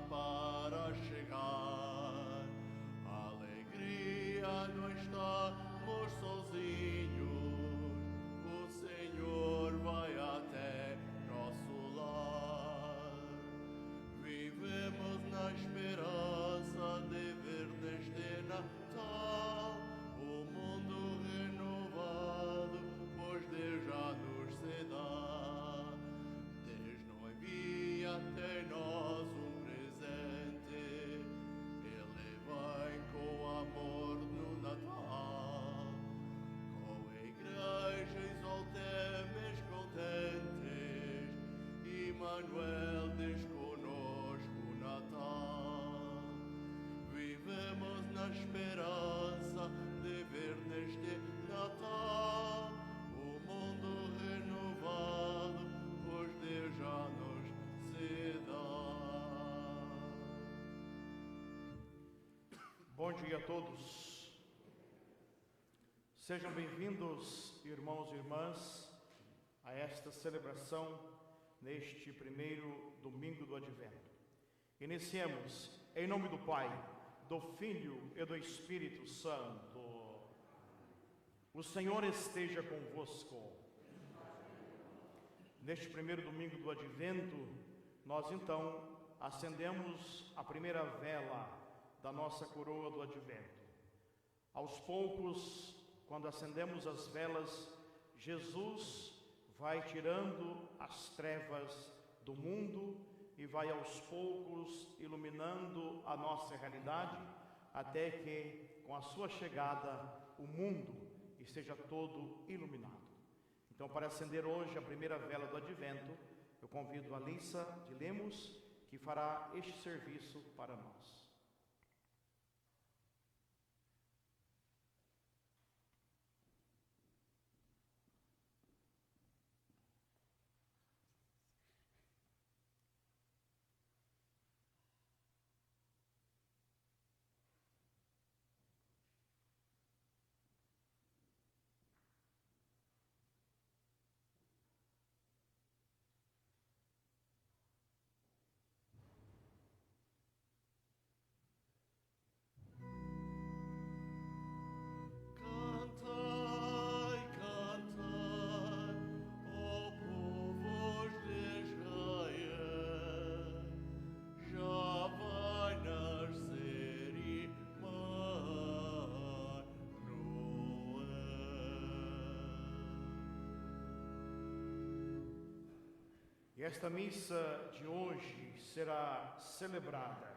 para chegar. Alegria, não estamos sozinhos, o Senhor vai até nosso lar. Vivemos na esperança de ver neste Natal o mundo renovado, pois Deus já nos se dá. Desde noivia até nós um presente, Ele vai com amor no Natal. Com a igreja exaltemos contentes, Emmanuel diz conosco o Natal. Vivemos na esperança de ver neste Natal o mundo renovado, pois Deus já nos se dá. Bom dia a todos. Sejam bem-vindos, irmãos e irmãs, a esta celebração neste primeiro domingo do Advento. Iniciemos em nome do Pai, do Filho e do Espírito Santo. O Senhor esteja convosco. Neste primeiro domingo do Advento, nós então acendemos a primeira vela da nossa coroa do Advento. Aos poucos, quando acendemos as velas, Jesus vai tirando as trevas do mundo e vai aos poucos iluminando a nossa realidade, até que, com a sua chegada, o mundo esteja todo iluminado. Então, para acender hoje a primeira vela do Advento, eu convido a Alissa de Lemos, que fará este serviço para nós. E esta missa de hoje será celebrada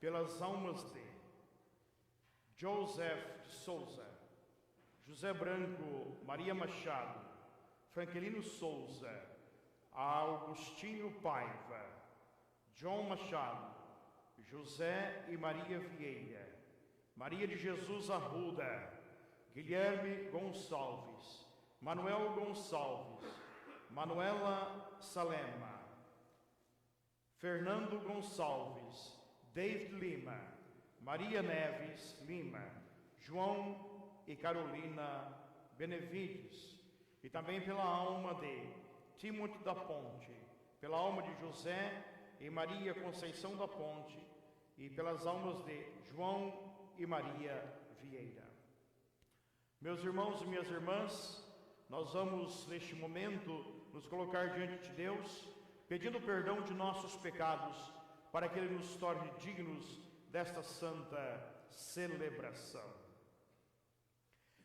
pelas almas de Joseph de Souza, José Branco, Maria Machado, Franquelino Souza, Augustinho Paiva, John Machado, José e Maria Vieira, Maria de Jesus Arruda, Guilherme Gonçalves, Manuel Gonçalves, Manuela Salema, Fernando Gonçalves, David Lima, Maria Neves Lima, João e Carolina Benevides, e também pela alma de Timóteo da Ponte, pela alma de José e Maria Conceição da Ponte, e pelas almas de João e Maria Vieira. Meus irmãos e minhas irmãs, nós vamos, neste momento, nos colocar diante de Deus, pedindo perdão de nossos pecados, para que Ele nos torne dignos desta santa celebração.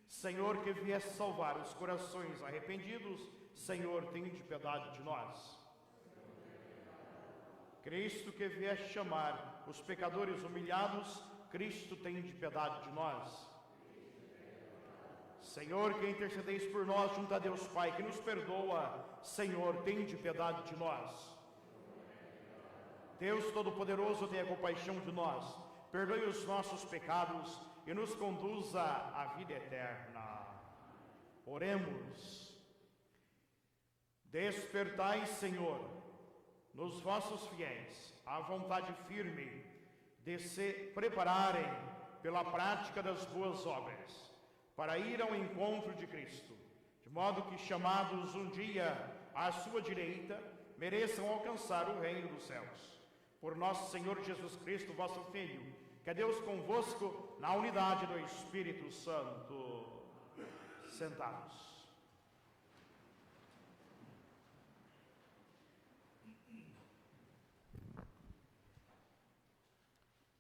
Senhor, que viesse salvar os corações arrependidos, Senhor, tenha piedade de nós. Cristo, que viesse chamar os pecadores humilhados, Cristo, tenha piedade de nós. Senhor, que intercedeis por nós junto a Deus Pai, que nos perdoa, Senhor, tende piedade de nós. Deus Todo-Poderoso, tenha compaixão de nós, perdoe os nossos pecados e nos conduza à vida eterna. Oremos. Despertai, Senhor, nos vossos fiéis a vontade firme de se prepararem pela prática das boas obras, para ir ao encontro de Cristo, de modo que, chamados um dia à sua direita, mereçam alcançar o reino dos céus. Por nosso Senhor Jesus Cristo, vosso Filho, que é Deus convosco, na unidade do Espírito Santo. Sentados.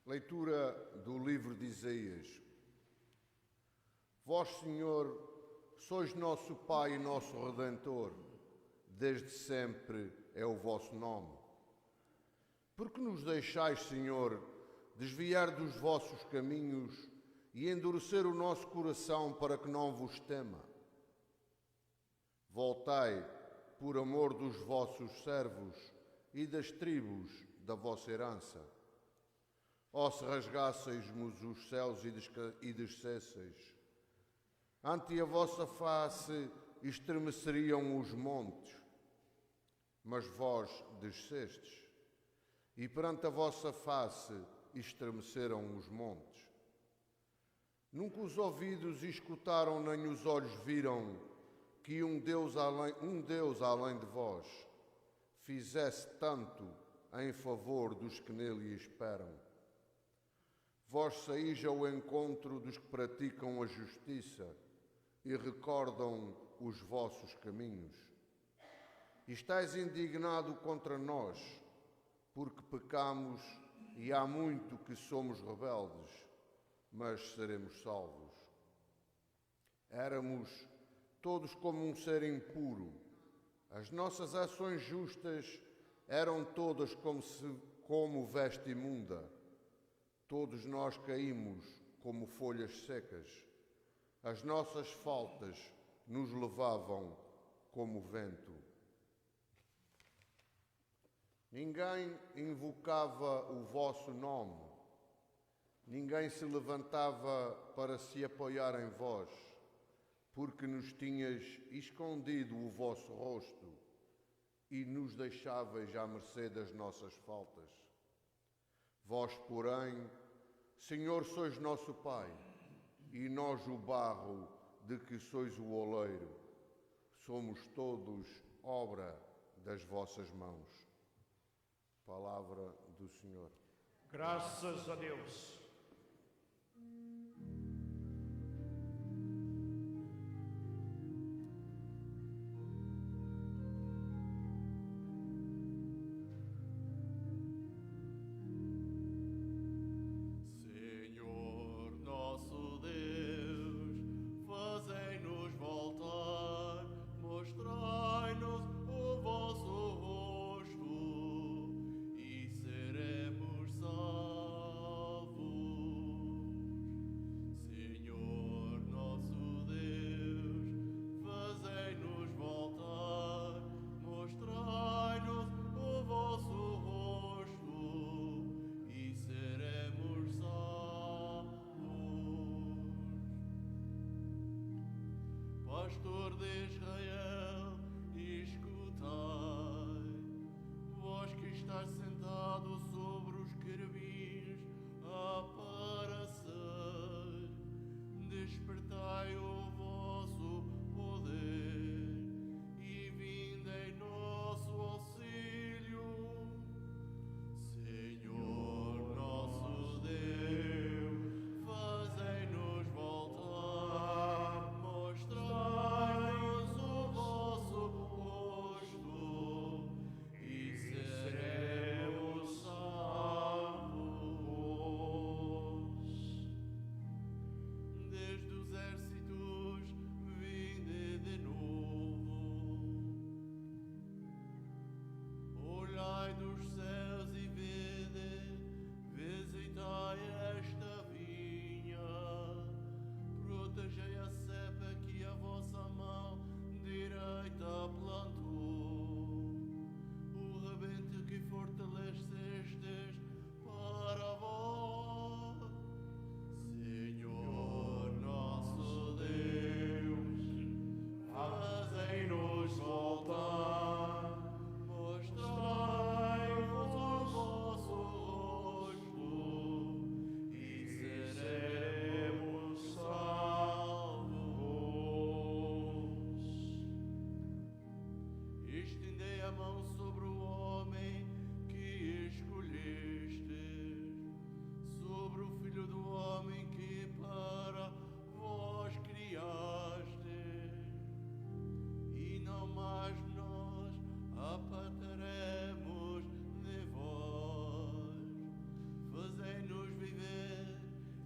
Leitura do livro de Isaías. Vós, Senhor, sois nosso Pai e nosso Redentor, desde sempre é o vosso nome. Porque nos deixais, Senhor, desviar dos vossos caminhos e endurecer o nosso coração para que não vos tema? Voltai, por amor dos vossos servos e das tribos da vossa herança. Ó, se rasgássemos os céus e descesseis, ante a vossa face estremeceriam os montes, mas vós descestes, e perante a vossa face estremeceram os montes. Nunca os ouvidos escutaram, nem os olhos viram, que um Deus além de vós fizesse tanto em favor dos que nele esperam. Vós saís ao encontro dos que praticam a justiça e recordam os vossos caminhos. E estais indignado contra nós, porque pecamos e há muito que somos rebeldes, mas seremos salvos. Éramos todos como um ser impuro. As nossas ações justas eram todas como veste imunda. Todos nós caímos como folhas secas. As nossas faltas nos levavam como vento. Ninguém invocava o vosso nome. Ninguém se levantava para se apoiar em vós, porque nos tinhas escondido o vosso rosto e nos deixavais à mercê das nossas faltas. Vós, porém, Senhor, sois nosso Pai, e nós o barro de que sois o oleiro. Somos todos obra das vossas mãos. Palavra do Senhor. Graças a Deus. Pastor de Israel, escutai, vós que estáis sentado sobre os querubins, aparecei, despertai o vosso poder e vinde em nosso auxílio. Senhor nosso Deus, fazei-nos voltar, mostrai-nos a mão sobre o homem que escolheste, sobre o filho do homem que para vós criaste, e não mais nós apartaremos de vós. Fazei-nos viver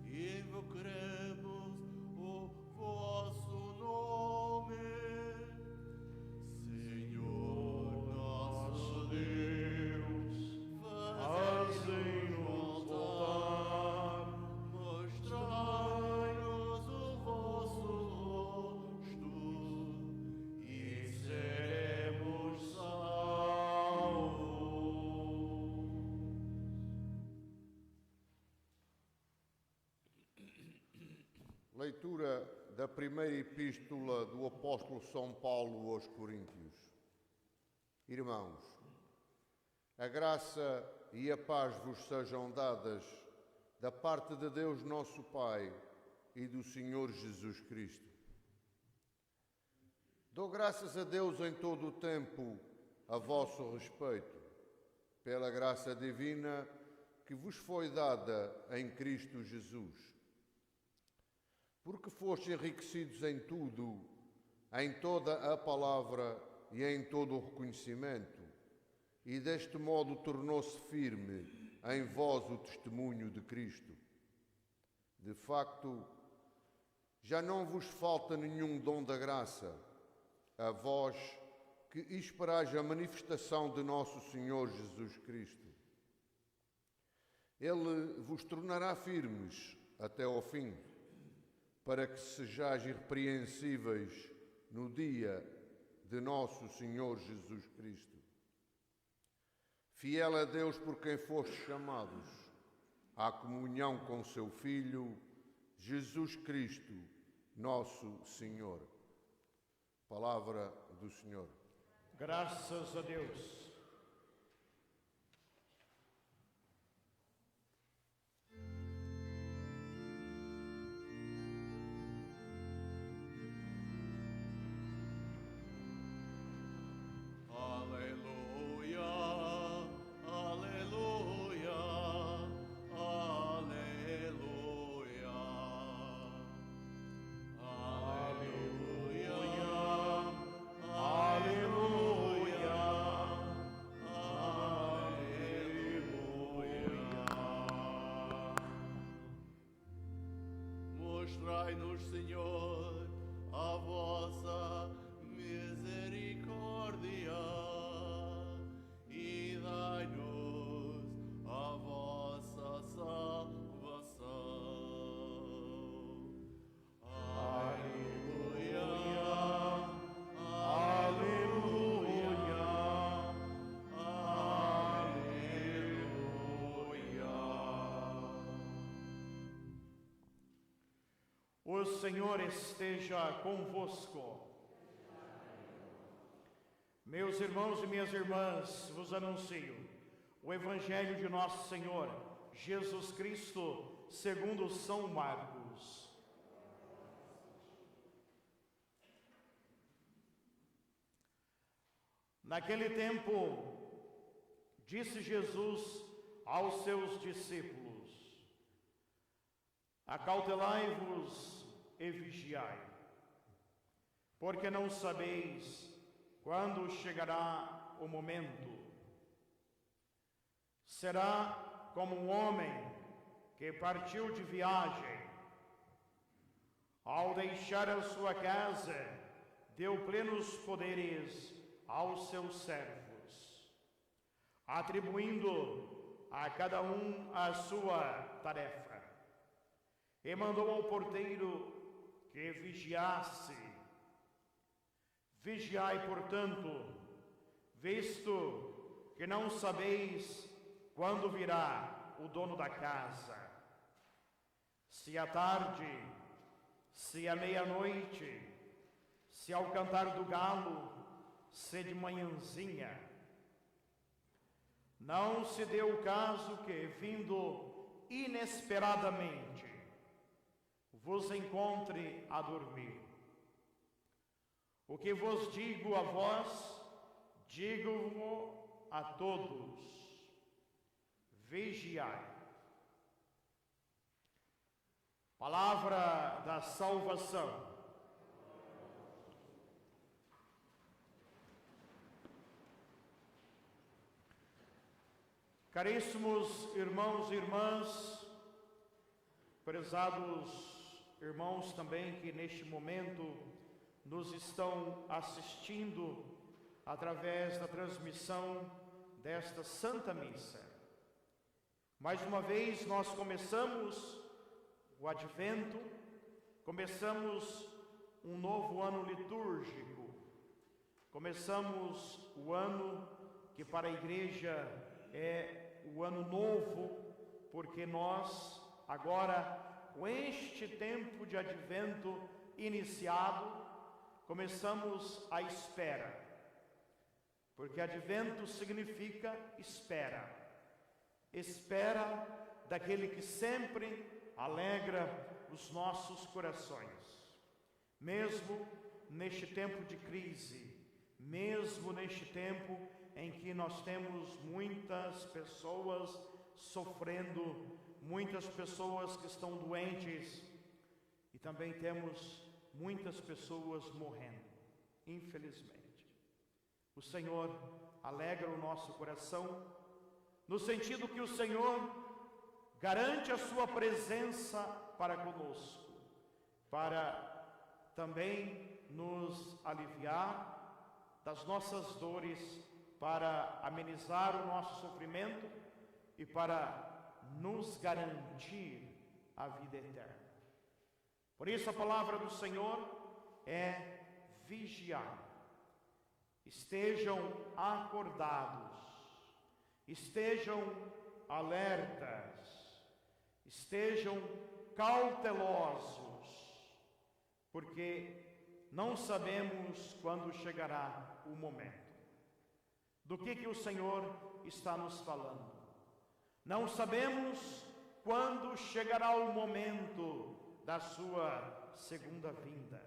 e invocaremos o vosso nome. Senhor nosso Deus, fazei-nos voltar, mostrai-nos o vosso rosto e seremos salvos. Leitura da primeira epístola do apóstolo São Paulo aos Coríntios. Irmãos, a graça e a paz vos sejam dadas da parte de Deus nosso Pai e do Senhor Jesus Cristo. Dou graças a Deus em todo o tempo a vosso respeito, pela graça divina que vos foi dada em Cristo Jesus. Porque fostes enriquecidos em tudo, em toda a palavra e em todo o reconhecimento, e deste modo tornou-se firme em vós o testemunho de Cristo. De facto, já não vos falta nenhum dom da graça, a vós que esperais a manifestação de nosso Senhor Jesus Cristo. Ele vos tornará firmes até ao fim, para que sejais irrepreensíveis no dia de nosso Senhor Jesus Cristo. Fiel a Deus por quem fostes chamados, à comunhão com seu Filho, Jesus Cristo, nosso Senhor. Palavra do Senhor. Graças a Deus. Aleluia, aleluia, aleluia. Aleluia, aleluia, aleluia. Mostrai-nos, Senhor, a vossa misericórdia e dai-nos a vossa salvação. Aleluia, aleluia, aleluia. O Senhor esteja convosco. Meus irmãos e minhas irmãs, vos anuncio o Evangelho de nosso Senhor Jesus Cristo, segundo São Marcos. Naquele tempo, disse Jesus aos seus discípulos: acautelai-vos e vigiai, porque não sabeis quando chegará o momento. Será como um homem que partiu de viagem. Ao deixar a sua casa, deu plenos poderes aos seus servos, atribuindo a cada um a sua tarefa. E mandou ao porteiro que vigiasse. Vigiai, portanto, visto que não sabeis quando virá o dono da casa, se à tarde, se à meia-noite, se ao cantar do galo, se de manhãzinha. Não se deu o caso que, vindo inesperadamente, vos encontre a dormir. O que vos digo a vós, digo a todos: vigiai. Palavra da salvação. Caríssimos irmãos e irmãs, prezados irmãos também que neste momento nos estão assistindo através da transmissão desta Santa Missa. Mais uma vez nós começamos o Advento, começamos um novo ano litúrgico, começamos o ano que para a Igreja é o ano novo, porque nós agora, com este tempo de Advento iniciado, começamos a espera, porque Advento significa espera, espera daquele que sempre alegra os nossos corações, mesmo neste tempo de crise, mesmo neste tempo em que nós temos muitas pessoas sofrendo, muitas pessoas que estão doentes e também temos muitas pessoas morrendo, infelizmente. O Senhor alegra o nosso coração, no sentido que o Senhor garante a sua presença para conosco, para também nos aliviar das nossas dores, para amenizar o nosso sofrimento e para nos garantir a vida eterna. Por isso a palavra do Senhor é vigiar. Estejam acordados, estejam alertas, estejam cautelosos, porque não sabemos quando chegará o momento. Do que o Senhor está nos falando? Não sabemos quando chegará o momento da sua segunda vinda.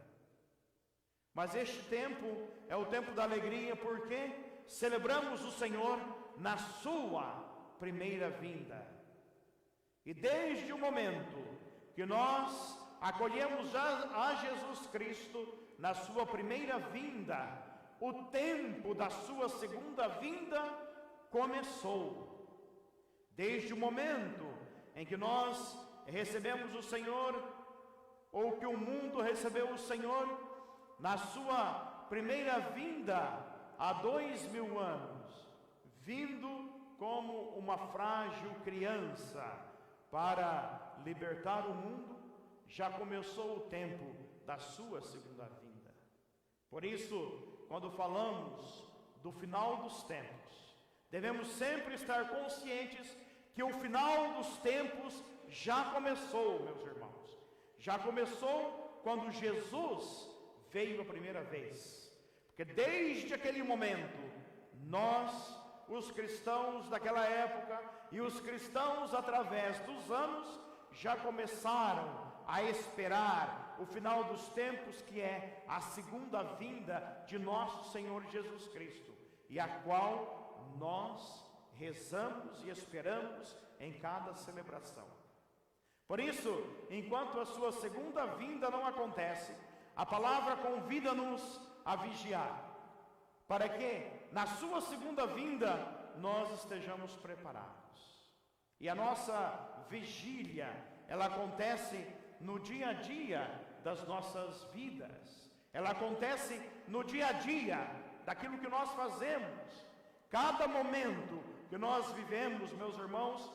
Mas este tempo é o tempo da alegria, porque celebramos o Senhor na sua primeira vinda. E desde o momento que nós acolhemos a Jesus Cristo na sua primeira vinda, o tempo da sua segunda vinda começou. Desde o momento em que nós recebemos o Senhor, ou que o mundo recebeu o Senhor, na sua primeira vinda, há 2000 anos, vindo como uma frágil criança para libertar o mundo, já começou o tempo da sua segunda vinda. Por isso, quando falamos do final dos tempos, devemos sempre estar conscientes que o final dos tempos já começou, meus irmãos. Já começou quando Jesus veio a primeira vez. Porque desde aquele momento, nós, os cristãos daquela época e os cristãos através dos anos, já começaram a esperar o final dos tempos, que é a segunda vinda de nosso Senhor Jesus Cristo, e a qual nós rezamos e esperamos em cada celebração. Por isso, enquanto a sua segunda vinda não acontece, a palavra convida-nos a vigiar, para que na sua segunda vinda nós estejamos preparados. E a nossa vigília, ela acontece no dia a dia das nossas vidas, ela acontece no dia a dia daquilo que nós fazemos. Cada momento que nós vivemos, meus irmãos,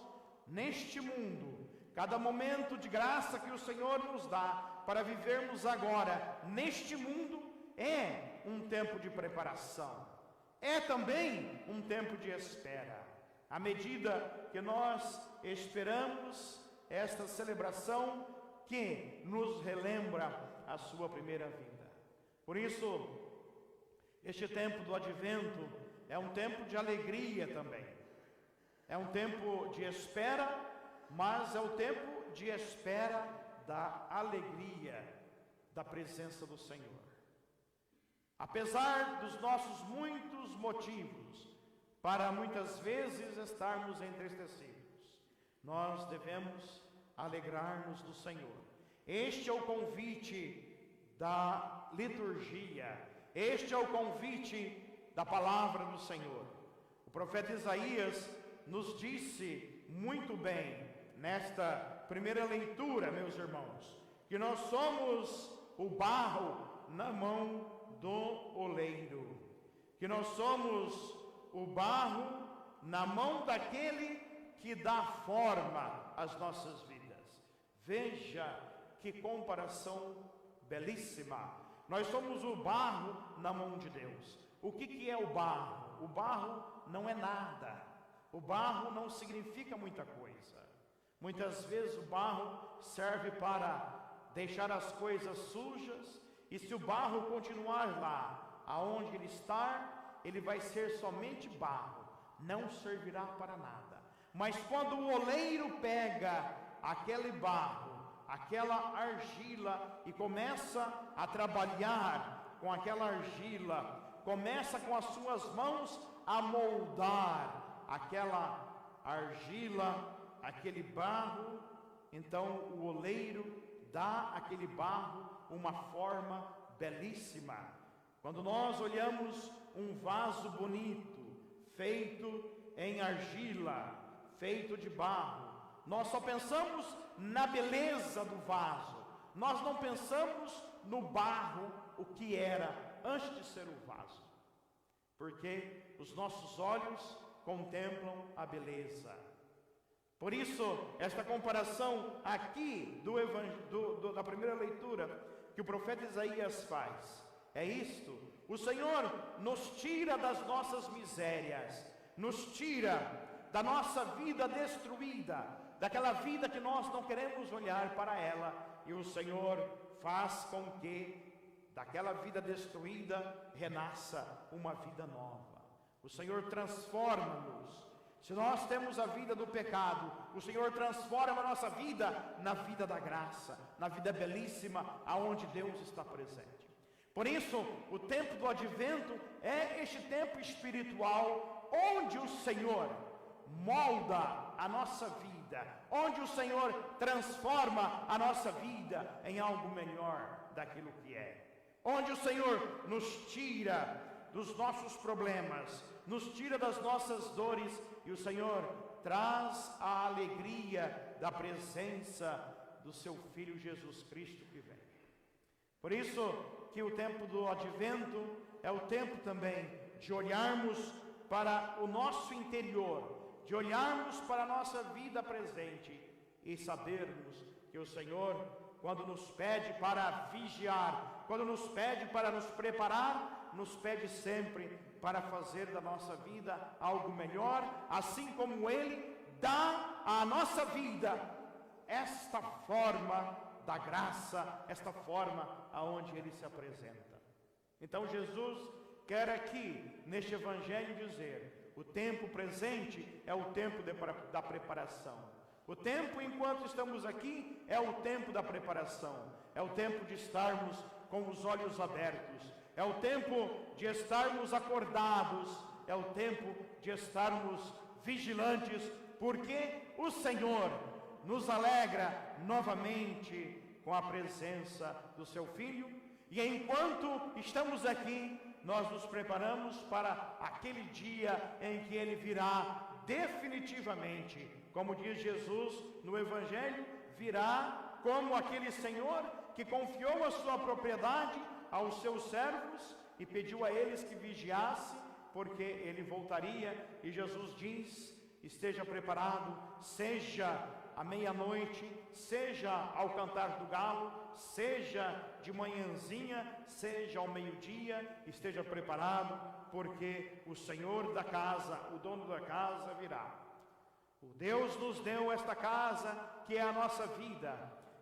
neste mundo, cada momento de graça que o Senhor nos dá para vivermos agora neste mundo, é um tempo de preparação, é também um tempo de espera. À medida que nós esperamos esta celebração que nos relembra a sua primeira vinda. Por isso, este tempo do Advento é um tempo de alegria também. É um tempo de espera, mas é o tempo de espera da alegria da presença do Senhor. Apesar dos nossos muitos motivos para muitas vezes estarmos entristecidos. Nós devemos alegrar-nos do Senhor. Este é o convite da liturgia, este é o convite da palavra do Senhor. O profeta Isaías nos disse muito bem, nesta primeira leitura, meus irmãos, que nós somos o barro na mão do oleiro, que nós somos o barro na mão daquele que dá forma às nossas vidas. Veja que comparação belíssima. Nós somos o barro na mão de Deus. O que é o barro? O barro não é nada. O barro não significa muita coisa. Muitas vezes o barro serve para deixar as coisas sujas, e se o barro continuar lá, aonde ele está, ele vai ser somente barro, não servirá para nada. Mas quando o oleiro pega aquele barro, aquela argila, e começa a trabalhar com aquela argila, começa com as suas mãos a moldar aquela argila, aquele barro, então o oleiro dá àquele barro uma forma belíssima. Quando nós olhamos um vaso bonito, feito em argila, feito de barro, nós só pensamos na beleza do vaso, nós não pensamos no barro, o que era antes de ser o vaso, porque os nossos olhos contemplam a beleza. Por isso, esta comparação aqui da primeira leitura que o profeta Isaías faz, é isto: o Senhor nos tira das nossas misérias, nos tira da nossa vida destruída, daquela vida que nós não queremos olhar para ela, e o Senhor faz com que daquela vida destruída renasça uma vida nova. O Senhor transforma-nos. Se nós temos a vida do pecado, o Senhor transforma a nossa vida na vida da graça, na vida belíssima, aonde Deus está presente. Por isso, o tempo do advento é este tempo espiritual, onde o Senhor molda a nossa vida, onde o Senhor transforma a nossa vida em algo melhor daquilo que é, onde o Senhor nos tira dos nossos problemas, nos tira das nossas dores, e o Senhor traz a alegria da presença do seu Filho Jesus Cristo que vem. Por isso que o tempo do advento é o tempo também de olharmos para o nosso interior, de olharmos para a nossa vida presente e sabermos que o Senhor, quando nos pede para vigiar, quando nos pede para nos preparar, nos pede sempre para fazer da nossa vida algo melhor, assim como Ele dá à nossa vida esta forma da graça, esta forma aonde Ele se apresenta. Então Jesus quer aqui, neste Evangelho, dizer: o tempo presente é o tempo da preparação. O tempo enquanto estamos aqui é o tempo da preparação, é o tempo de estarmos com os olhos abertos, é o tempo de estarmos acordados, é o tempo de estarmos vigilantes, porque o Senhor nos alegra novamente com a presença do seu Filho, e enquanto estamos aqui, nós nos preparamos para aquele dia em que Ele virá definitivamente, como diz Jesus no Evangelho, virá como aquele Senhor que confiou a sua propriedade aos seus servos e pediu a eles que vigiassem, porque Ele voltaria, e Jesus diz: esteja preparado, seja à meia-noite, seja ao cantar do galo, seja de manhãzinha, seja ao meio-dia, esteja preparado, porque o Senhor da casa, o dono da casa virá. O Deus nos deu esta casa, que é a nossa vida,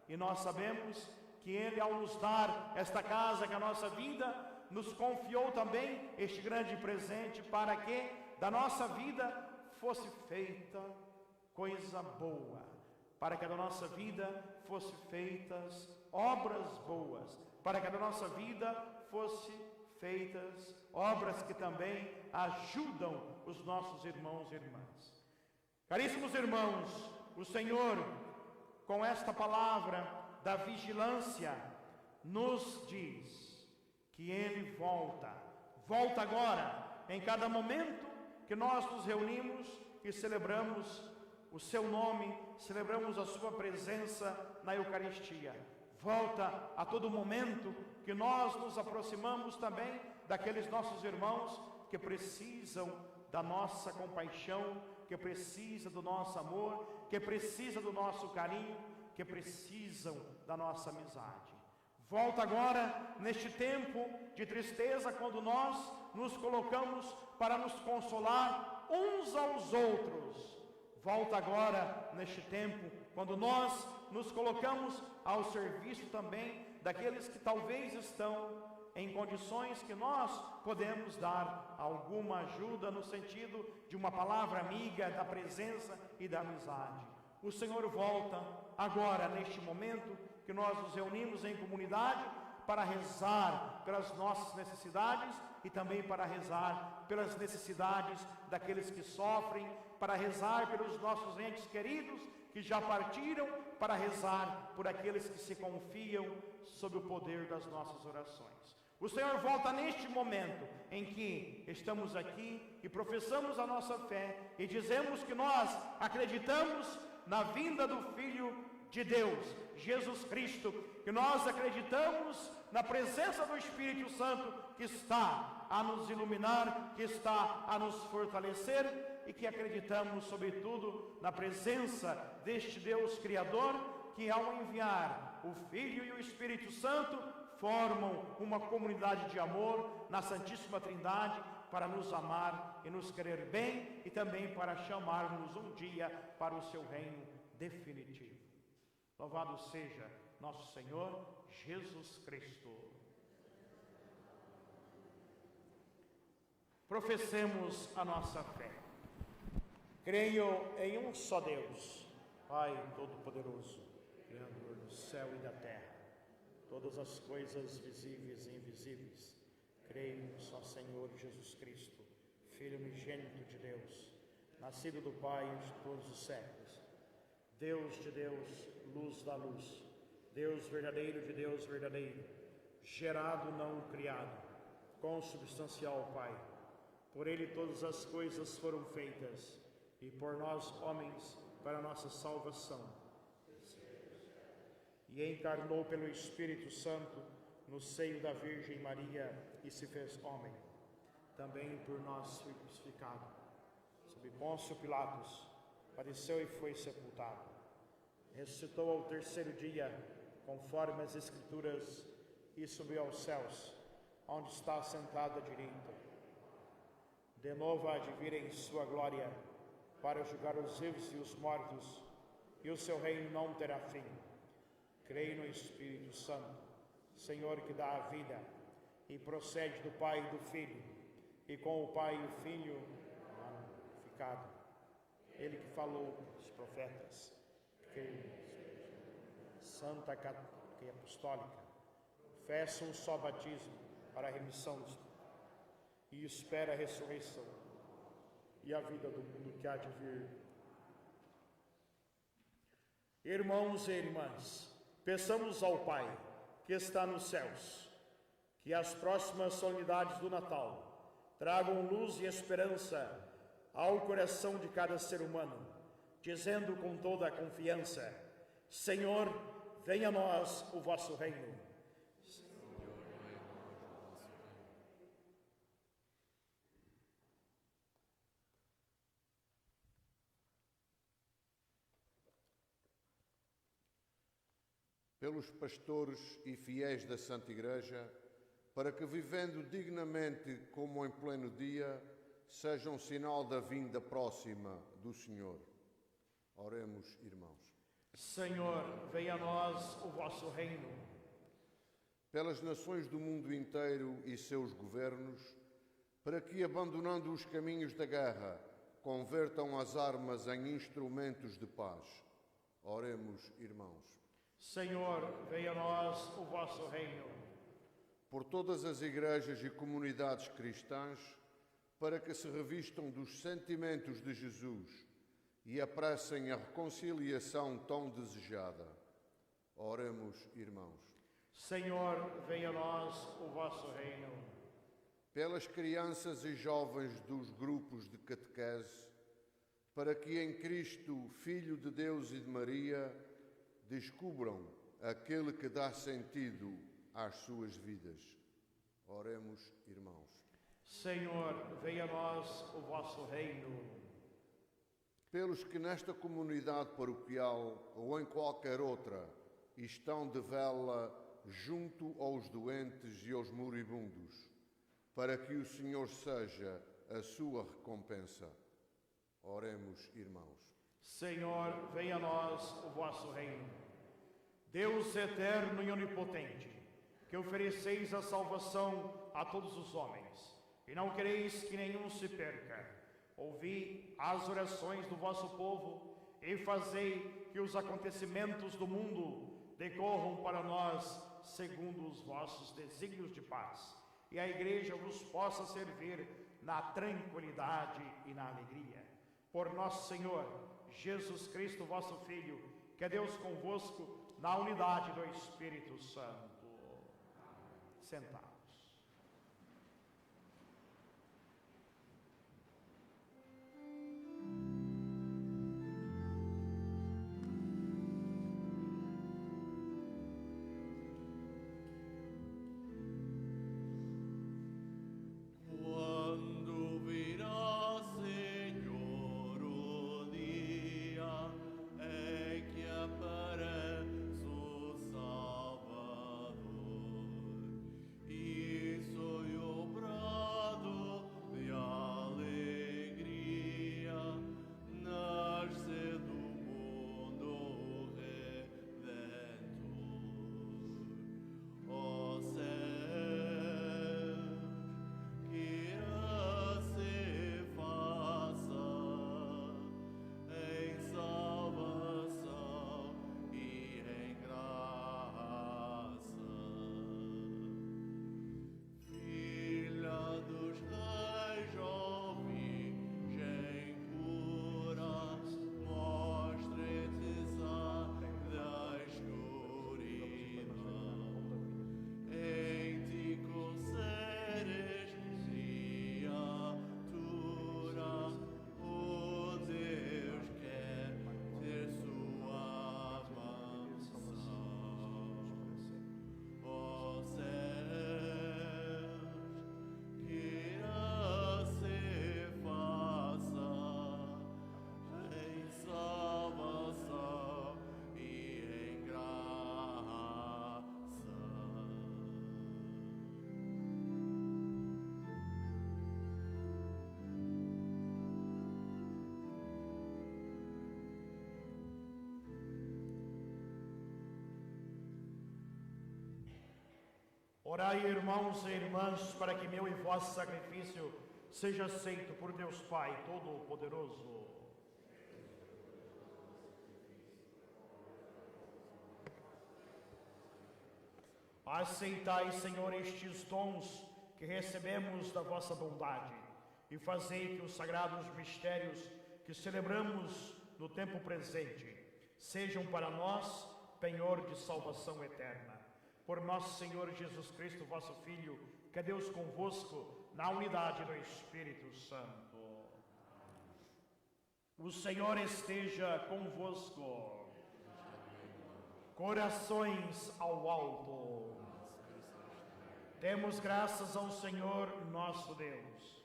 e nós sabemos que Ele, ao nos dar esta casa, que é a nossa vida, nos confiou também este grande presente, para que da nossa vida fosse feita coisa boa, para que da nossa vida fosse feitas obras boas, para que da nossa vida fosse feitas, obras que também ajudam os nossos irmãos e irmãs. Caríssimos irmãos, o Senhor, com esta palavra da vigilância, nos diz que Ele volta agora, em cada momento que nós nos reunimos e celebramos o Seu nome, celebramos a Sua presença na Eucaristia. Volta a todo momento que nós nos aproximamos também daqueles nossos irmãos que precisam da nossa compaixão, que precisam do nosso amor, que precisam do nosso carinho, que precisam da nossa amizade. Volta agora neste tempo de tristeza, quando nós nos colocamos para nos consolar uns aos outros. Volta agora neste tempo, quando nós nos colocamos ao serviço também daqueles que talvez estão em condições que nós podemos dar alguma ajuda no sentido de uma palavra amiga, da presença e da amizade. O Senhor volta agora neste momento que nós nos reunimos em comunidade para rezar pelas nossas necessidades e também para rezar pelas necessidades daqueles que sofrem, para rezar pelos nossos entes queridos que já partiram, para rezar por aqueles que se confiam sob o poder das nossas orações. O Senhor volta neste momento em que estamos aqui e professamos a nossa fé e dizemos que nós acreditamos na vinda do Filho de Deus, Jesus Cristo, que nós acreditamos na presença do Espírito Santo que está a nos iluminar, que está a nos fortalecer e que acreditamos, sobretudo, na presença deste Deus Criador que, ao enviar o Filho e o Espírito Santo, formam uma comunidade de amor na Santíssima Trindade para nos amar e nos querer bem e também para chamar-nos um dia para o seu reino definitivo. Louvado seja nosso Senhor Jesus Cristo. Professemos a nossa fé. Creio em um só Deus, Pai Todo-Poderoso, Criador do céu e da terra, todas as coisas visíveis e invisíveis. Creio em um só Senhor Jesus Cristo, Filho unigênito de Deus, nascido do Pai de todos os séculos, Deus de Deus, luz da luz, Deus verdadeiro de Deus verdadeiro, gerado não criado, consubstancial Pai. Por Ele todas as coisas foram feitas, e por nós homens para nossa salvação. E encarnou pelo Espírito Santo no seio da Virgem Maria e se fez homem. Também por nós foi crucificado. Sob Pôncio Pilatos, padeceu e foi sepultado. Ressuscitou ao terceiro dia, conforme as Escrituras, e subiu aos céus, onde está sentado à direita. De novo há de vir em sua glória, para julgar os vivos e os mortos, e o seu reino não terá fim. Creio no Espírito Santo, Senhor que dá a vida, e procede do Pai e do Filho, e com o Pai e o Filho unificado. Ele que falou os profetas. Creio Santa Católica e Apostólica, confessa um só batismo para a remissão dos pecados, e espera a ressurreição e a vida do mundo que há de vir. Irmãos e irmãs, peçamos ao Pai, que está nos céus, que as próximas solenidades do Natal tragam luz e esperança ao coração de cada ser humano, dizendo com toda a confiança: Senhor, venha a nós o vosso reino. Pelos pastores e fiéis da Santa Igreja, para que, vivendo dignamente como em pleno dia, sejam sinal da vinda próxima do Senhor. Oremos, irmãos. Senhor, venha a nós o vosso reino. Pelas nações do mundo inteiro e seus governos, para que, abandonando os caminhos da guerra, convertam as armas em instrumentos de paz. Oremos, irmãos. Senhor, venha a nós o vosso reino. por todas as igrejas e comunidades cristãs, para que se revistam dos sentimentos de Jesus e apressem a reconciliação tão desejada. Oremos, irmãos. Senhor, venha a nós o vosso reino. Pelas crianças e jovens dos grupos de catequese, para que em Cristo, Filho de Deus e de Maria, descubram aquele que dá sentido às suas vidas. Oremos, irmãos. Senhor, venha a nós o vosso reino. Pelos que nesta comunidade paroquial ou em qualquer outra estão de vela junto aos doentes e aos moribundos, para que o Senhor seja a sua recompensa. Oremos, irmãos. Senhor, venha a nós o vosso reino. Deus eterno e onipotente, que ofereceis a salvação a todos os homens, e não quereis que nenhum se perca, ouvi as orações do vosso povo e fazei que os acontecimentos do mundo decorram para nós segundo os vossos desígnios de paz, e a Igreja vos possa servir na tranquilidade e na alegria. Por nosso Senhor Jesus Cristo, vosso Filho, que é Deus convosco, na unidade do Espírito Santo. Sentados. Quando virá, Senhor, o dia em que aparece o Salvador, e soy o brado de alegria, nasce do mundo redentor. Ó céu, que se faça em salvação e em graça. Filha dos reis, ó Virgem pura, mostre-te da escuridão. Em ti concedes criatura, o Deus quer ter sua mansão. Ó céus, que se faça em salvação e em graça. Orai, irmãos e irmãs, para que meu e vosso sacrifício seja aceito por Deus Pai Todo-Poderoso. Aceitai, Senhor, estes dons que recebemos da vossa bondade e fazei que os sagrados mistérios que celebramos no tempo presente sejam para nós penhor de salvação eterna. Por nosso Senhor Jesus Cristo, vosso Filho, que é Deus convosco, na unidade do Espírito Santo. O Senhor esteja convosco. Corações ao alto. Demos graças ao Senhor nosso Deus.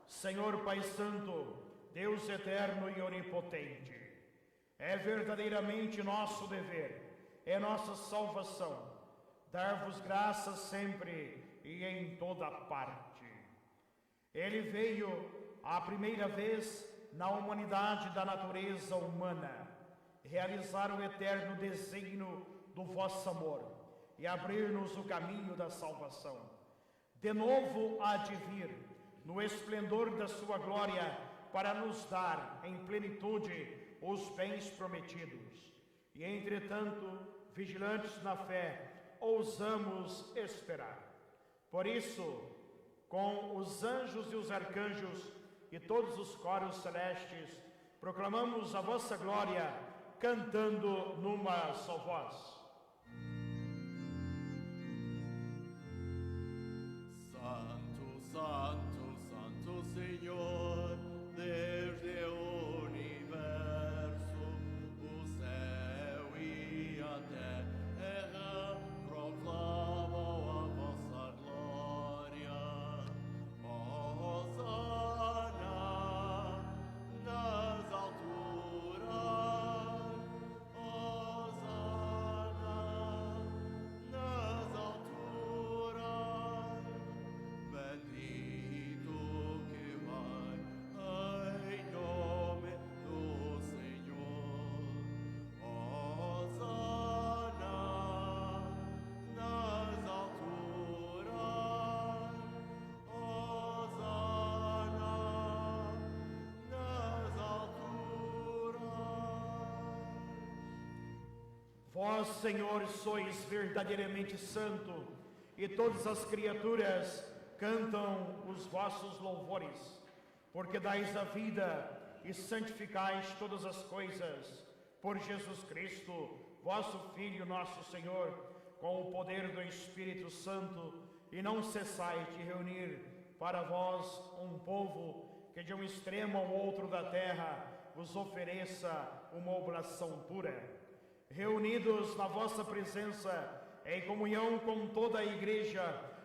Senhor Pai Santo, Deus eterno e onipotente, é verdadeiramente nosso dever, é nossa salvação, dar-vos graças sempre e em toda parte. Ele veio a primeira vez na humanidade da natureza humana, realizar o eterno desígnio do vosso amor e abrir-nos o caminho da salvação. De novo há de vir, no esplendor da sua glória, para nos dar em plenitude os bens prometidos. E entretanto, vigilantes na fé, ousamos esperar. Por isso, com os anjos e os arcanjos e todos os coros celestes, proclamamos a vossa glória, cantando numa só voz. Santo, Santo, Santo Senhor, Deus do universo, o céu e a terra proclamam a vossa glória. Hosana nas alturas, Hosana nas alturas. Bendito que vai em nome do Senhor. Hosana nas alturas. Hosana nas alturas. Vós, Senhor, sois verdadeiramente santo, e todas as criaturas cantam os vossos louvores, porque dais a vida e santificais todas as coisas, por Jesus Cristo, vosso Filho, nosso Senhor, com o poder do Espírito Santo, e não cessais de reunir para vós um povo que de um extremo ao outro da terra vos ofereça uma oblação pura. Reunidos na vossa presença, em comunhão com toda a igreja,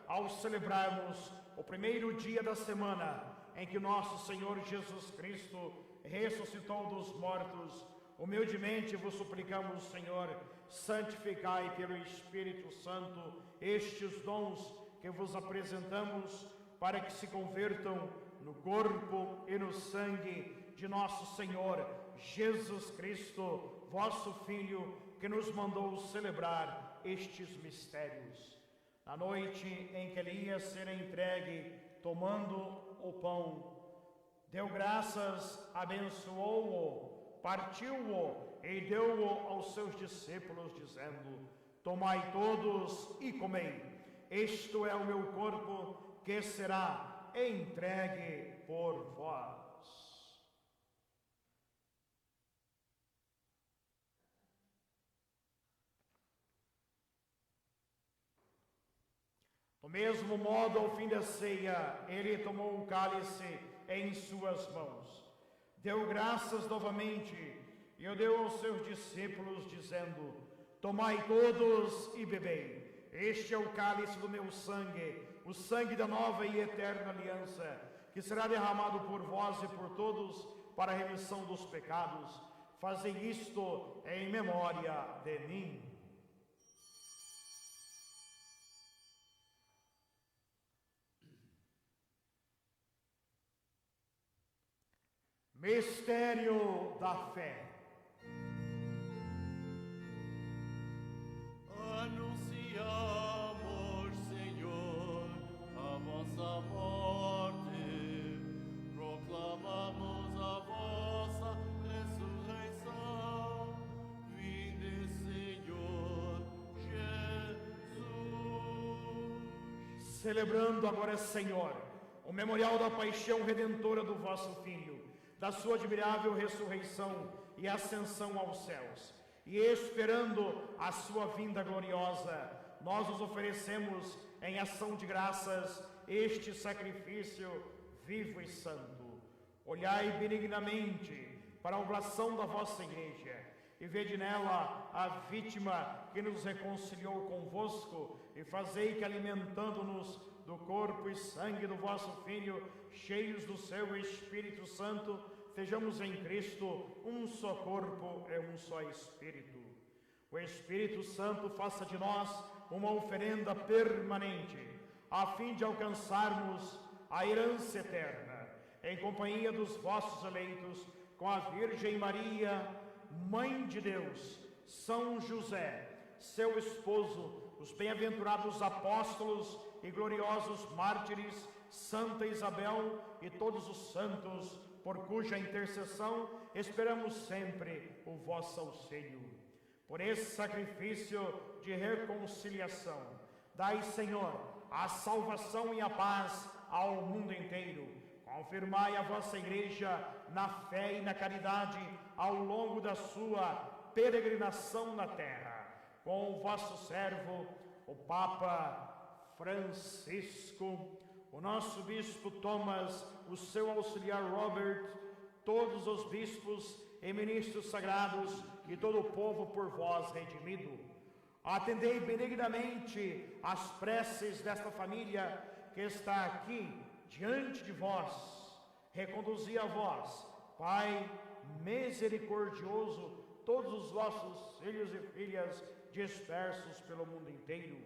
ao celebrarmos o primeiro dia da semana em que nosso Senhor Jesus Cristo ressuscitou dos mortos, humildemente vos suplicamos, Senhor, santificai pelo Espírito Santo estes dons que vos apresentamos, para que se convertam no corpo e no sangue de nosso Senhor Jesus Cristo, vosso Filho, que nos mandou celebrar estes mistérios. Na noite em que ele ia ser entregue, tomando o pão, deu graças, abençoou-o, partiu-o e deu-o aos seus discípulos, dizendo: tomai todos e comei, isto é o meu corpo, que será entregue por vós. Do mesmo modo, ao fim da ceia, ele tomou o cálice em suas mãos, deu graças novamente e o deu aos seus discípulos, dizendo: tomai todos e bebei, este é o cálice do meu sangue, o sangue da nova e eterna aliança, que será derramado por vós e por todos para a remissão dos pecados. Fazei isto em memória de mim. Mistério da fé. Anunciamos, Senhor, a vossa morte, proclamamos a vossa ressurreição. Vinde, Senhor Jesus. Celebrando agora, Senhor, o memorial da paixão redentora do vosso Filho, da sua admirável ressurreição e ascensão aos céus, e esperando a sua vinda gloriosa, nós os oferecemos em ação de graças este sacrifício vivo e santo. Olhai benignamente para a oblação da vossa igreja e vede nela a vítima que nos reconciliou convosco, e fazei que, alimentando-nos do corpo e sangue do vosso Filho, cheios do seu Espírito Santo, sejamos em Cristo um só corpo e um só Espírito. O Espírito Santo faça de nós uma oferenda permanente, a fim de alcançarmos a herança eterna, em companhia dos vossos eleitos, com a Virgem Maria, Mãe de Deus, São José, seu esposo, os bem-aventurados apóstolos e gloriosos mártires, Santa Isabel e todos os santos, por cuja intercessão esperamos sempre o vosso auxílio. por esse sacrifício de reconciliação. Dai, Senhor, a salvação e a paz ao mundo inteiro. Confirmai a vossa Igreja na fé e na caridade ao longo da sua peregrinação na terra. Com o vosso servo, o Papa Francisco, o nosso Bispo Thomas, o seu auxiliar Robert, todos os bispos e ministros sagrados e todo o povo por vós redimido. Atendei benignamente as preces desta família que está aqui diante de vós. Reconduzi a vós, Pai misericordioso, todos os vossos filhos e filhas dispersos pelo mundo inteiro.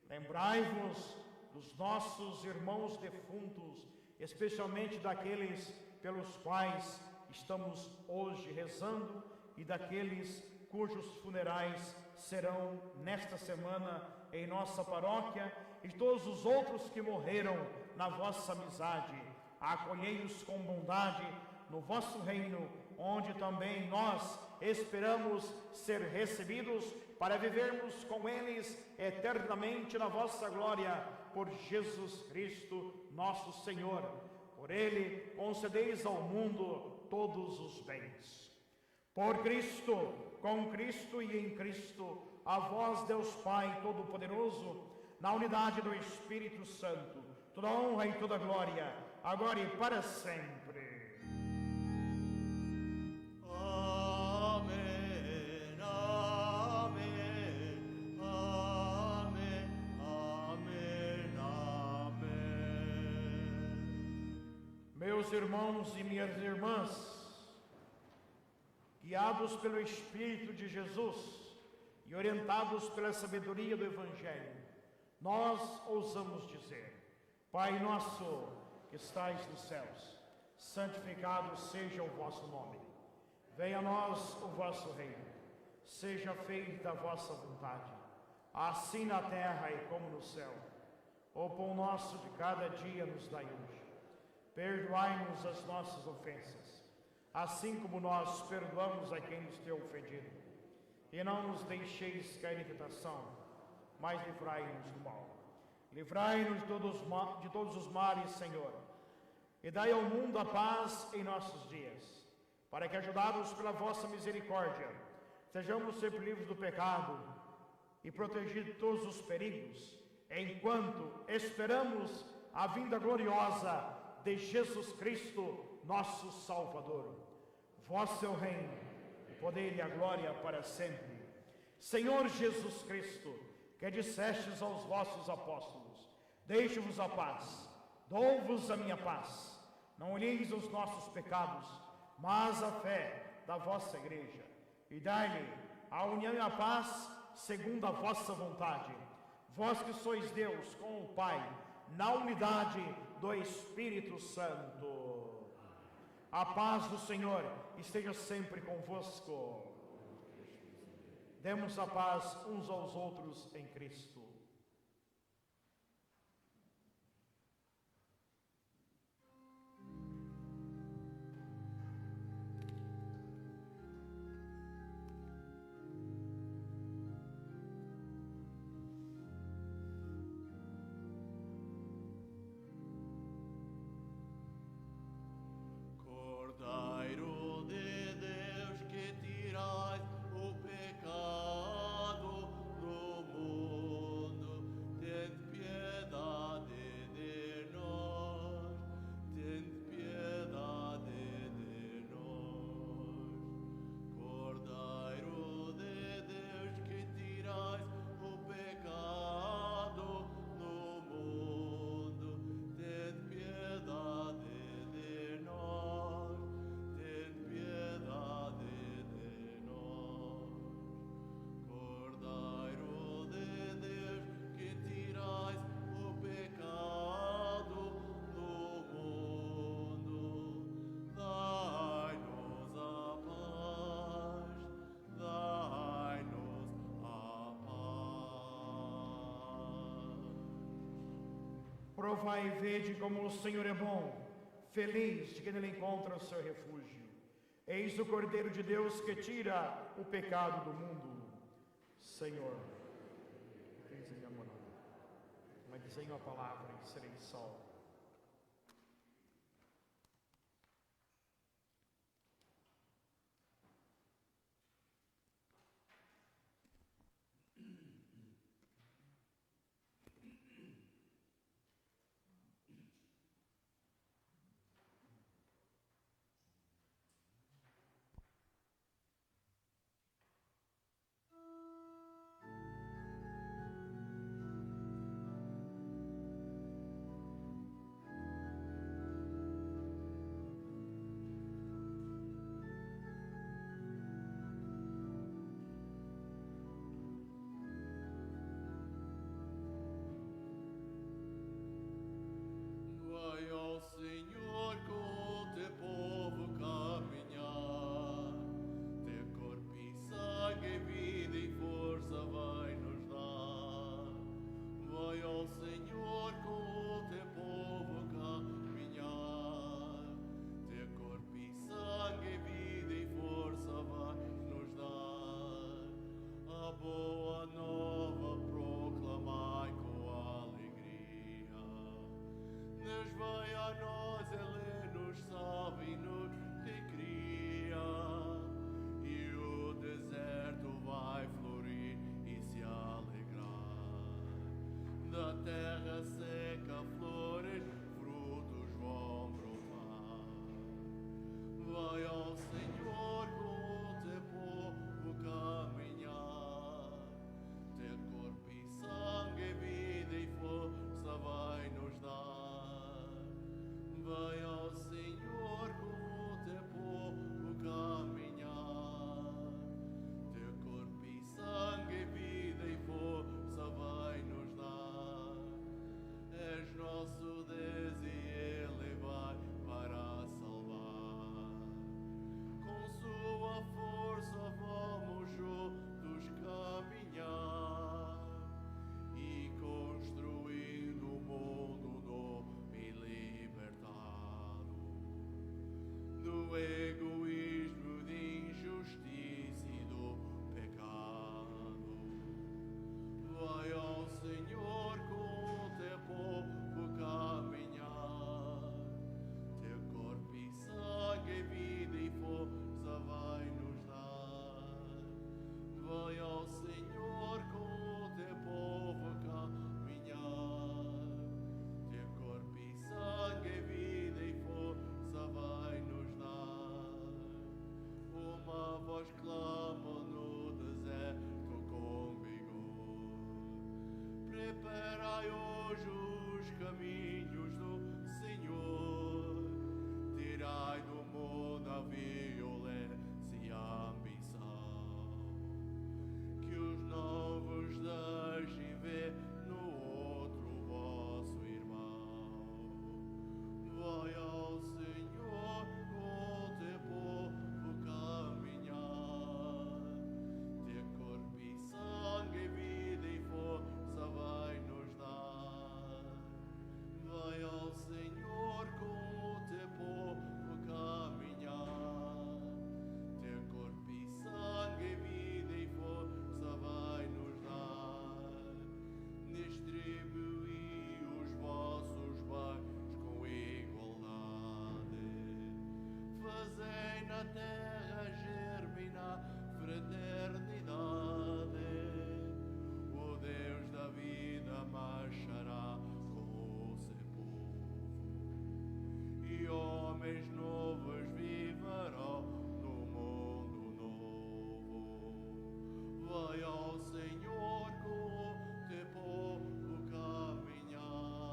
Lembrai-vos dos nossos irmãos defuntos, especialmente daqueles pelos quais estamos hoje rezando e daqueles cujos funerais serão nesta semana em nossa paróquia, e todos os outros que morreram na vossa amizade. Acolhei-os com bondade no vosso reino, onde também nós esperamos ser recebidos para vivermos com eles eternamente na vossa glória, por Jesus Cristo, nosso Senhor. Por ele concedeis ao mundo todos os bens. Por Cristo, com Cristo e em Cristo, a vós, Deus Pai Todo-Poderoso, na unidade do Espírito Santo, toda honra e toda glória, agora e para sempre. Amém, amém, amém, amém, amém. Meus irmãos e minhas irmãs, guiados pelo Espírito de Jesus e orientados pela sabedoria do Evangelho, nós ousamos dizer: Pai nosso que estais nos céus, santificado seja o vosso nome. Venha a nós o vosso reino. Seja feita a vossa vontade, assim na terra e como no céu. O pão nosso de cada dia nos dai hoje. Perdoai-nos as nossas ofensas, assim como nós perdoamos a quem nos tem ofendido. E não nos deixeis cair em tentação, mas livrai-nos do mal. Livrai-nos de todos os males, Senhor, e dai ao mundo a paz em nossos dias, para que, ajudados pela vossa misericórdia, sejamos sempre livres do pecado e protegidos de todos os perigos, enquanto esperamos a vinda gloriosa de Jesus Cristo, nosso Salvador. Vosso é o reino, o poder e a glória para sempre. Senhor Jesus Cristo, que dissestes aos vossos apóstolos: deixe-vos a paz, dou-vos a minha paz. Não olheis os nossos pecados, mas a fé da vossa Igreja, e dai-lhe a união e a paz segundo a vossa vontade. Vós que sois Deus com o Pai, na unidade do Espírito Santo. A paz do Senhor esteja sempre convosco. Demos a paz uns aos outros em Cristo. Cordeiro de Deus, que tirais o pecado do mundo, tende piedade de nós, tende piedade de nós. Cordeiro de Deus, que tirais o pecado do mundo, tende piedade de nós, tende piedade de nós. Cordeiro de Deus, que tirais o pecado do mundo, dai-nos a paz, dai-nos a paz. Provai e vede como o Senhor é bom, feliz de quem nele encontra o seu refúgio. Eis o Cordeiro de Deus que tira o pecado do mundo. Senhor, tens a minha morada, mas desenho a palavra e serei salvo. Vai ao Senhor com o teu povo caminhar, teu corpo e sangue, vida e força vai nos dar. Vai ao Senhor com o teu povo caminhar, teu corpo e sangue, vida e força vai nos dar. A boa nova proclamai com alegria. Deus vai a nós, Ele nos salva e nos recria, e o deserto vai florir e se alegrar. Da terra seca, flores, frutos vão brotar. Vai ao Senhor com o teu povo caminhar, teu corpo e sangue, vida e força vai nos dar. Vai ao Senhor com o teu povo caminhar, teu corpo e sangue, vida e força vai nos dar. És nosso Deus e Ele vai para salvar. Com sua força vamos juntos caminhar e construindo um mundo novo e libertado do egoísmo, de injustiça e do pecado. Vai ao Senhor com o teu povo caminhar, teu corpo e sangue, vida e força vai nos dar. Vai ao Senhor com o teu povo caminhar, teu corpo e sangue, vida e força vai nos dar. Uma voz clama no deserto com vigor: preparai hoje os caminhos do Senhor, tirai do mundo a violência e a ambição, que os novos deixem ver no outro vosso irmão. Vai ao Senhor com o teu povo caminhar, teu corpo e sangue, vida e força vai nos dar. Vai ao Senhor com o teu povo caminhar, teu corpo e sangue, vida e força vai nos dar. Distribuí os vossos bens com igualdade, fazei na terra germinar fraternidade. O Deus da vida marchará com o seu povo, e homens novos viverão no mundo novo. Vai ao Senhor com o teu povo caminhar,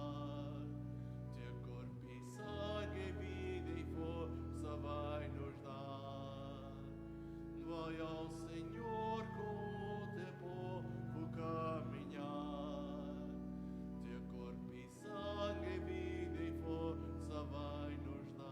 teu corpo e sangue, vida e força vai nos dar. Vai ao Senhor com o teu povo caminhar, teu corpo e sangue, vida e força vai nos dar.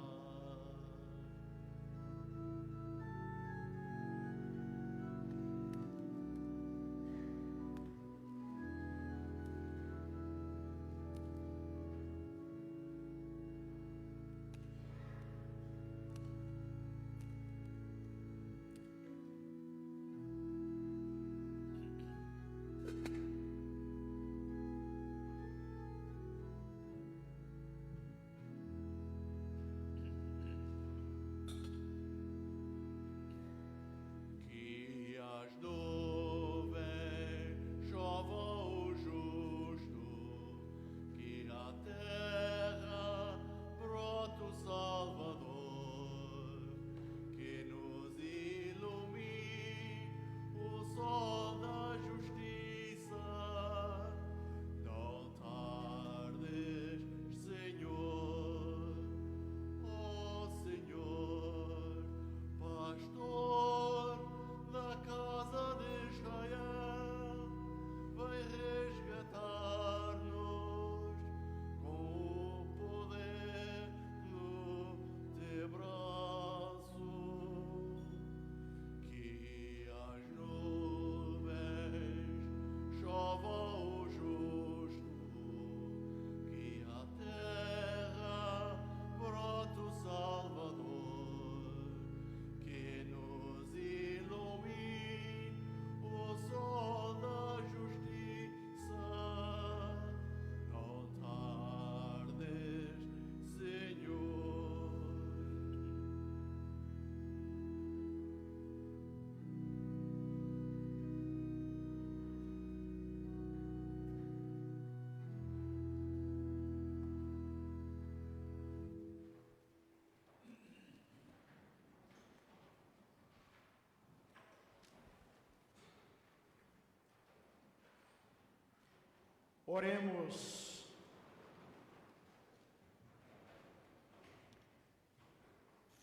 Oremos.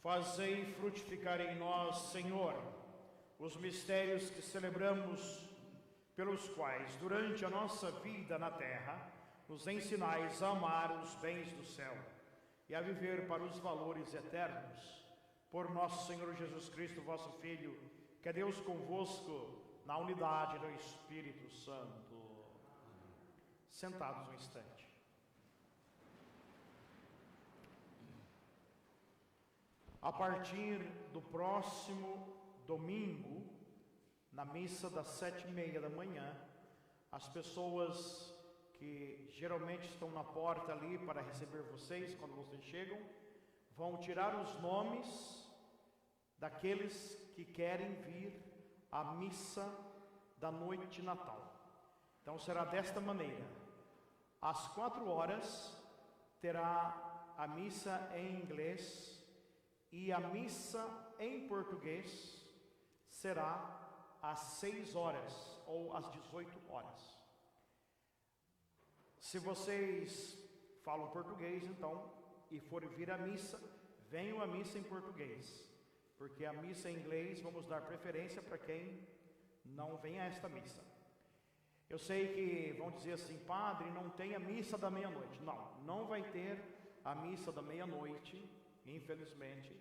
Fazei frutificar em nós, Senhor, os mistérios que celebramos, pelos quais, durante a nossa vida na terra, nos ensinais a amar os bens do céu e a viver para os valores eternos. Por nosso Senhor Jesus Cristo, vosso Filho, que é Deus convosco, na unidade do Espírito Santo. Sentados um instante. A partir do próximo domingo, na missa das 7h30 da manhã, as pessoas que geralmente estão na porta ali para receber vocês, quando vocês chegam, vão tirar os nomes daqueles que querem vir à missa da noite de Natal. Então será desta maneira: às 4h terá a missa em inglês e a missa em português será às 6h ou às 18h. Se vocês falam português, então, e forem vir à missa, venham à missa em português, porque a missa em inglês vamos dar preferência para quem não vem a esta missa. Eu sei que vão dizer assim: padre, não tem a missa da meia-noite. Não vai ter a missa da meia-noite, infelizmente,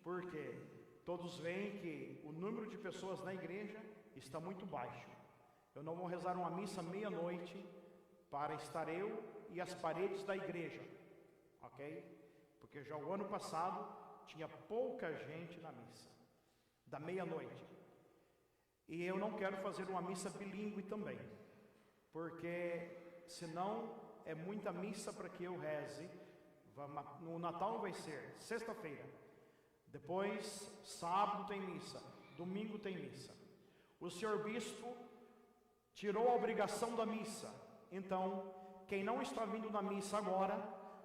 porque todos veem que o número de pessoas na igreja está muito baixo. Eu não vou rezar uma missa meia-noite para estar eu e as paredes da igreja, ok? Porque já o ano passado tinha pouca gente na missa da meia-noite. E eu não quero fazer uma missa bilíngue também, porque senão é muita missa para que eu reze. No Natal vai ser sexta-feira, depois sábado tem missa, domingo tem missa. O senhor bispo tirou a obrigação da missa, então quem não está vindo na missa agora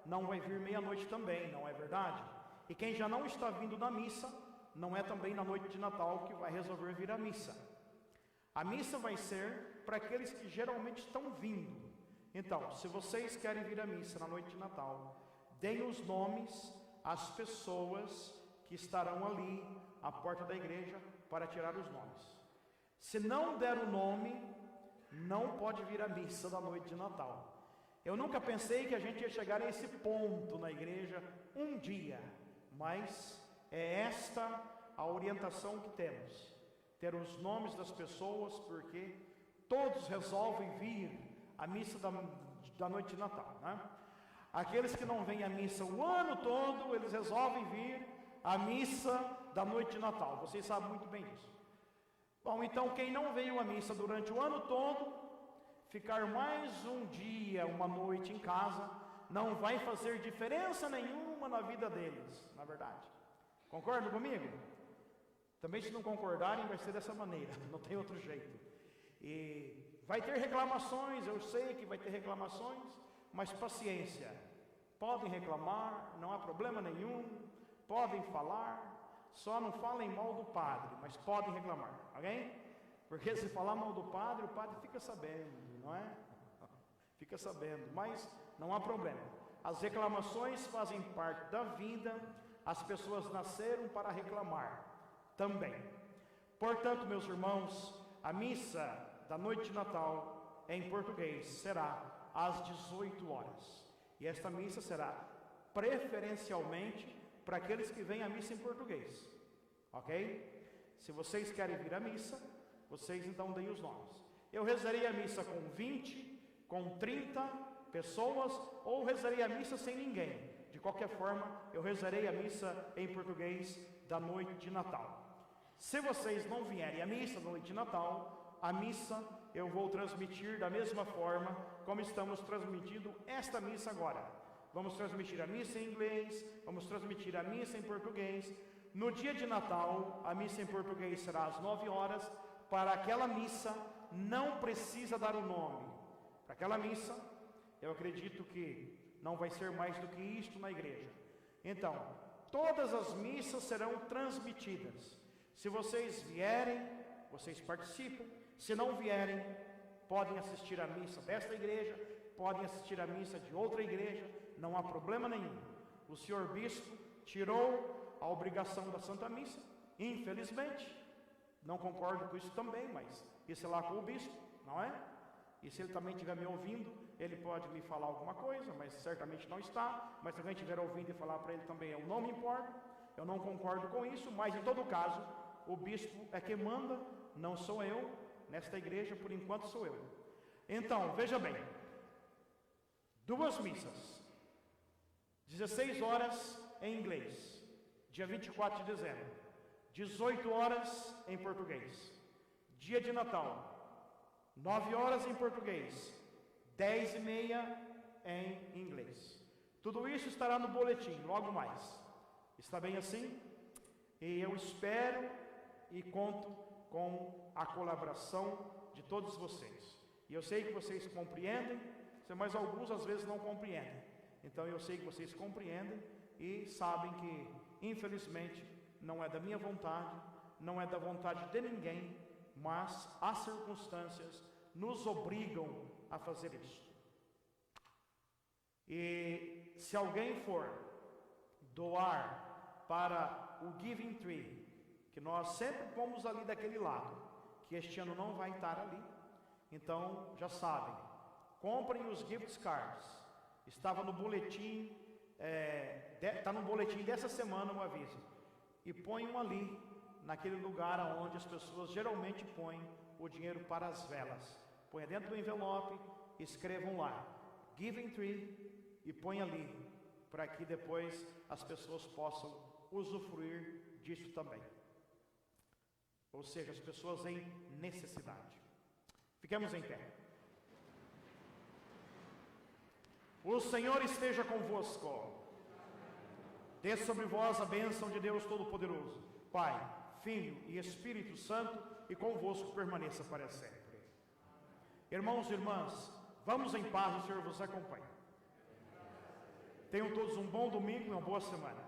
não vai vir meia-noite também, não é verdade? E quem já não está vindo na missa não é também na noite de Natal que vai resolver vir à missa. A missa vai ser para aqueles que geralmente estão vindo. Então, se vocês querem vir à missa na noite de Natal, deem os nomes às pessoas que estarão ali à porta da igreja para tirar os nomes. Se não der o nome, não pode vir à missa da noite de Natal. Eu nunca pensei que a gente ia chegar a esse ponto na igreja um dia, mas é esta a orientação que temos: ter os nomes das pessoas, porque todos resolvem vir à missa da noite de Natal, né? Aqueles que não vêm à missa o ano todo, eles resolvem vir à missa da noite de Natal. Vocês sabem muito bem disso. Bom, então quem não veio à missa durante o ano todo, ficar mais um dia, uma noite em casa, não vai fazer diferença nenhuma na vida deles, na verdade. Concordam comigo? Também, se não concordarem, vai ser dessa maneira, não tem outro jeito. E vai ter reclamações, eu sei que vai ter reclamações, mas paciência. Podem reclamar, não há problema nenhum, podem falar, só não falem mal do padre, mas podem reclamar, ok? Porque se falar mal do padre, o padre fica sabendo, não é? Fica sabendo, mas não há problema. As reclamações fazem parte da vida, as pessoas nasceram para reclamar também. Portanto, meus irmãos, a missa da noite de Natal em português será às 18h. E esta missa será preferencialmente para aqueles que vêm à missa em português, ok? Se vocês querem vir à missa, vocês então deem os nomes. Eu rezarei a missa com 20, com 30 pessoas, ou rezarei a missa sem ninguém. De qualquer forma, eu rezarei a missa em português da noite de Natal. Se vocês não vierem à missa da noite de Natal, a missa eu vou transmitir da mesma forma como estamos transmitindo esta missa agora. Vamos transmitir a missa em inglês, vamos transmitir a missa em português. No dia de Natal, a missa em português será às 9h. Para aquela missa, não precisa dar o nome. Para aquela missa, eu acredito que não vai ser mais do que isto na igreja. Então, todas as missas serão transmitidas. Se vocês vierem, vocês participam. Se não vierem, podem assistir à missa desta igreja podem assistir à missa de outra igreja, não há problema nenhum. O senhor bispo tirou a obrigação da Santa Missa, infelizmente. Não concordo com isso também, mas isso é lá com o bispo, não é? E se ele também estiver me ouvindo, ele pode me falar alguma coisa, mas certamente não está. Mas se alguém estiver ouvindo e falar para ele também, eu não me importo, eu não concordo com isso, mas em todo caso, o bispo é quem manda, não sou eu, nesta igreja, por enquanto sou eu. Então, veja bem, 2 missas, 16 horas em inglês, dia 24 de dezembro, 18 horas em português, dia de Natal, 9 horas em português, 10h30 em inglês. Tudo isso estará no boletim, logo mais. Está bem assim? E eu espero e conto com a colaboração de todos vocês. E eu sei que vocês compreendem, mas alguns às vezes não compreendem. Então eu sei que vocês compreendem e sabem que, infelizmente, não é da minha vontade, não é da vontade de ninguém, mas as circunstâncias nos obrigam a fazer isso. E se alguém for doar para o Giving Tree, que nós sempre pomos ali daquele lado, que este ano não vai estar ali, então já sabem, comprem os gift cards. Estava no boletim, está no boletim dessa semana o aviso, e ponham ali, naquele lugar onde as pessoas geralmente põem o dinheiro para as velas. Põe dentro do envelope, escrevam lá, Giving Tree, e põe ali, para que depois as pessoas possam usufruir disso também. Ou seja, as pessoas em necessidade. Fiquemos em pé. O Senhor esteja convosco. Dê sobre vós a bênção de Deus Todo-Poderoso, Pai, Filho e Espírito Santo, e convosco permaneça para sempre. Irmãos e irmãs, vamos em paz, o Senhor vos acompanhe. Tenham todos um bom domingo e uma boa semana.